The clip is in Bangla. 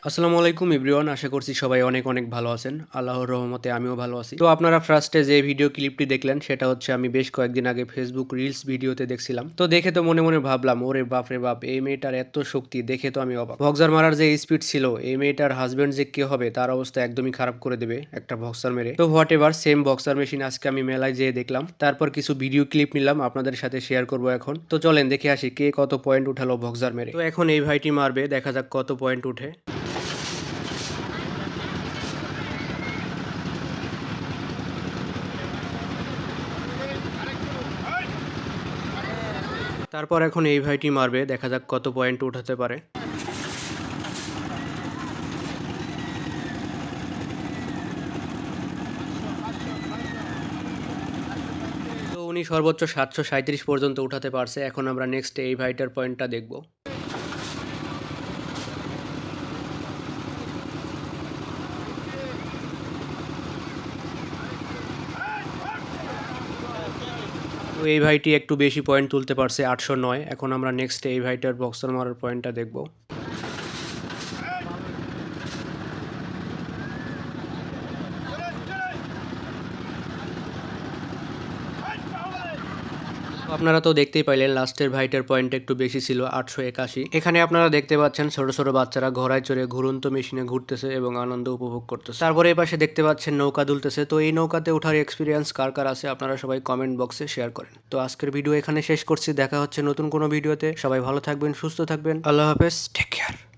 আসসালামু আলাইকুম এভরিওয়ান, আশা করছি সবাই অনেক অনেক ভালো আছেন। আল্লাহর রহমতে আমিও ভালো আছি। তো আপনারা ফার্স্টে যে ভিডিও ক্লিপটি দেখলেন সেটা হচ্ছে আমি বেশ কয়েকদিন আগে ফেসবুক রিলস ভিডিওতে দেখছিলাম। তো দেখে তো মনে মনে ভাবলাম, ওরে বাপ রে বাপ, এই মেয়েটার এত শক্তি, দেখে তো আমি অবাক। বক্সার মারার যে স্পিড ছিল, এই মেয়েটার হাজবেন্ড যে কে হবে তার অবস্থা একদমই খারাপ করে দেবে একটা বক্সার মেরে। তো what ever, same boxer machine আজকে আমি মেলায় যেয়ে দেখলাম, তারপর কিছু ভিডিও ক্লিপ নিলাম, আপনাদের সাথে শেয়ার করব এখন। তো চলেন দেখে আসি কে কত পয়েন্ট উঠালো বক্সার মেরে। তো এখন এই ভাইটি মারবে, দেখা যাক কত পয়েন্ট উঠে। তারপর এখন এই ভাইটি মারবে, দেখা যাক কত পয়েন্ট উঠাতে পারে। তো উনি সর্বোচ্চ 737 পর্যন্ত উঠাতে পারছে। এখন আমরা নেক্সট এই ভাইটার পয়েন্টটা দেখব। তো এই ভাইটি একটু বেশি পয়েন্ট তুলতে পারছে, 809। এখন আমরা নেক্সট এই ভাইটার বক্সার মারার পয়েন্টটা দেখব। আপনারা তো দেখতেই পাইলেন লাস্টের ভাইটার পয়েন্ট একটু বেশি ছিল, 881। এখানে আপনারা দেখতে পাচ্ছেন ছোট ছোট বাচ্চারা ঘোড়ায় চড়ে ঘুরন্ত মেশিনে ঘুরতেছে এবং আনন্দ উপভোগ করতেছে। তারপরে এই পাশে দেখতে পাচ্ছেন নৌকা দুলতেছে। তো এই নৌকাতে ওঠার এক্সপিরিয়েন্স কার কার আছে আপনারা সবাই কমেন্ট বক্সে শেয়ার করেন। তো আজকের ভিডিও এখানে শেষ করছি, দেখা হচ্ছে নতুন কোনো ভিডিওতে। সবাই ভালো থাকবেন, সুস্থ থাকবেন, আল্লাহ হাফেজ, টেক কেয়ার।